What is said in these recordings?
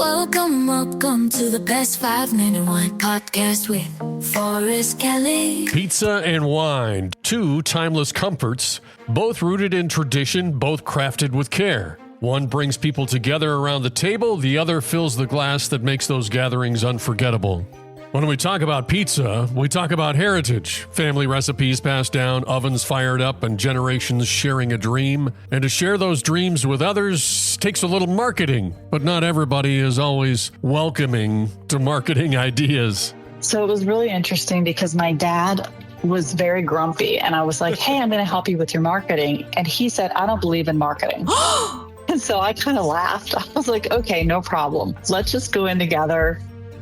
Welcome to the Best 5 Minute Wine Podcast with Forrest Kelly. Pizza and wine, two timeless comforts, both rooted in tradition, both crafted with care. One brings people together around the table, the other fills the glass that makes those gatherings unforgettable. When we talk about pizza, we talk about heritage, family recipes passed down, ovens fired up, and generations sharing a dream. And to share those dreams with others takes a little marketing, but not everybody is always welcoming to marketing ideas. So it was really interesting because my dad was very grumpy, and I was like, hey, I'm going to help you with your marketing. And he said, I don't believe in marketing. And so I kind of laughed. I was like, okay, no problem. Let's just go in together.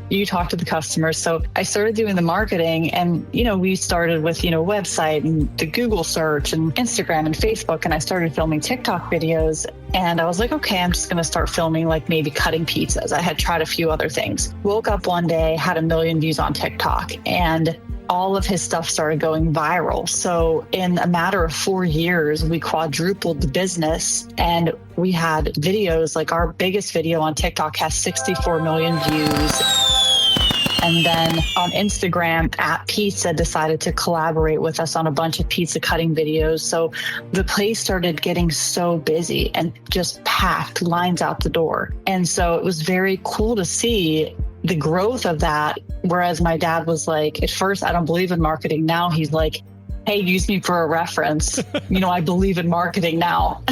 You talk to the customers. So I started doing the marketing, and, we started with, website and the Google search and Instagram and Facebook. And I started filming TikTok videos, and I was like, okay, I'm just going to start filming, like maybe cutting pizzas. I had tried a few other things. Woke up one day, had 1 million views on TikTok, and all of his stuff started going viral. So in a matter of 4 years, we quadrupled the business, and we had videos, like our biggest video on TikTok has 64 million views. And then on Instagram, @Pizza decided to collaborate with us on a bunch of pizza cutting videos. So the place started getting so busy and just packed, lines out the door. And so it was very cool to see the growth of that. Whereas my dad was like, at first, I don't believe in marketing. Now he's like, hey, use me for a reference. I believe in marketing now.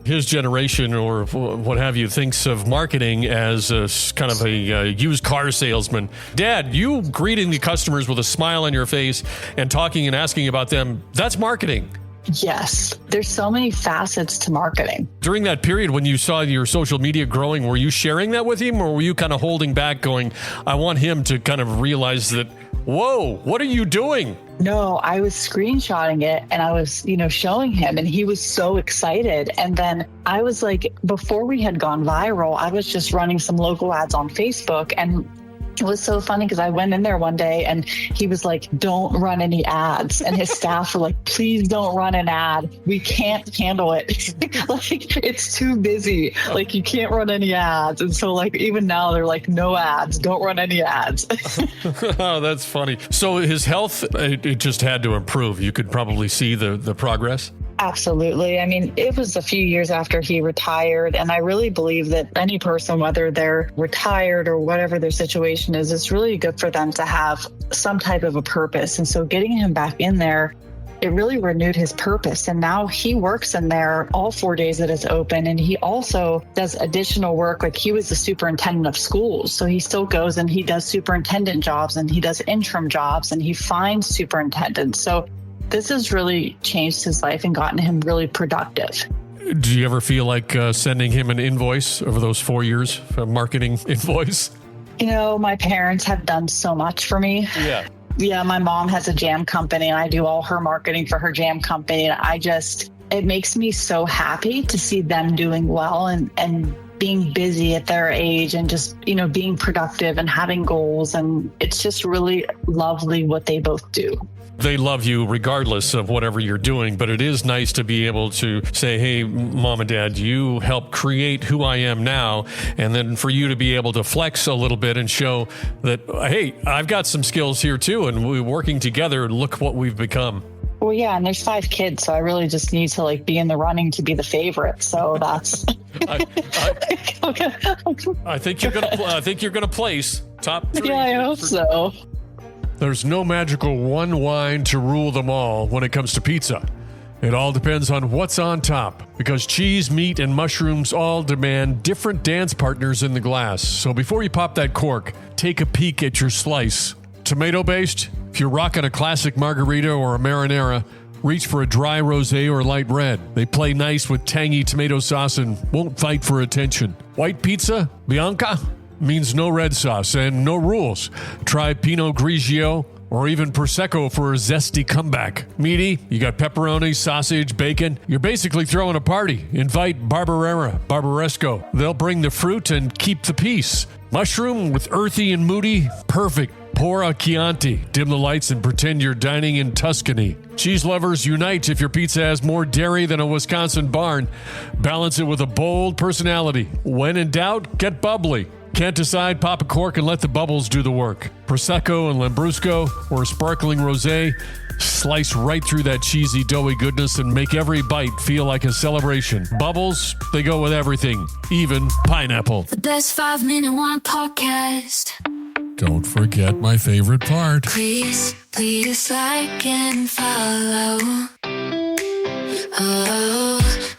His generation, or what have you, thinks of marketing as kind of a used car salesman. Dad, you greeting the customers with a smile on your face and talking and asking about them, that's marketing. Yes. There's so many facets to marketing. During that period when you saw your social media growing, were you sharing that with him, or were you kind of holding back going, I want him to kind of realize that, whoa, what are you doing? No, I was screenshotting it, and I was, showing him, and he was so excited. And then I was like, before we had gone viral, I was just running some local ads on Facebook, and it was so funny because I went in there one day and he was like, don't run any ads. And his staff were like, please don't run an ad. We can't handle it. Like, it's too busy. Like, you can't run any ads. And so even now they're like, no ads, don't run any ads. Oh, that's funny. So his health, it just had to improve. You could probably see the progress. Absolutely. I mean, it was a few years after he retired, and I really believe that any person, whether they're retired or whatever their situation is, it's really good for them to have some type of a purpose. And so getting him back in there, it really renewed his purpose. And now he works in there all 4 days that it's open. And he also does additional work. Like, he was the superintendent of schools. So he still goes and he does superintendent jobs, and he does interim jobs, and he finds superintendents. So this has really changed his life and gotten him really productive. Do you ever feel like sending him an invoice over those 4 years, a marketing invoice? My parents have done so much for me. Yeah, my mom has a jam company, and I do all her marketing for her jam company. And it makes me so happy to see them doing well and being busy at their age, and just, being productive and having goals. And it's just really lovely what they both do. They love you regardless of whatever you're doing, but it is nice to be able to say, hey, Mom and Dad, you helped create who I am now. And then for you to be able to flex a little bit and show that, hey, I've got some skills here too, and we're working together. Look what we've become. Well, yeah, and there's 5 kids, so I really just need to be in the running to be the favorite. So that's. I think you're gonna place top 3. Yeah, I hope so. There's no magical one wine to rule them all when it comes to pizza. It all depends on what's on top, because cheese, meat, and mushrooms all demand different dance partners in the glass. So before you pop that cork, take a peek at your slice. Tomato-based? If you're rocking a classic margarita or a marinara, reach for a dry rosé or light red. They play nice with tangy tomato sauce and won't fight for attention. White pizza? Bianca? Means no red sauce and no rules. Try Pinot Grigio or even Prosecco for a zesty comeback. Meaty, you got pepperoni, sausage, bacon. You're basically throwing a party. Invite Barbaresco. They'll bring the fruit and keep the peace. Mushroom with earthy and moody, perfect Pour a Chianti, dim the lights, and pretend you're dining in Tuscany. Cheese lovers unite if your pizza has more dairy than a Wisconsin barn. Balance it with a bold personality. When in doubt, get bubbly. Can't decide? Pop a cork and let the bubbles do the work. Prosecco and Lambrusco or sparkling rosé. Slice right through that cheesy, doughy goodness and make every bite feel like a celebration. Bubbles, they go with everything, even pineapple. The best 5-minute wine podcast. Don't forget my favorite part. Please like and follow. Oh,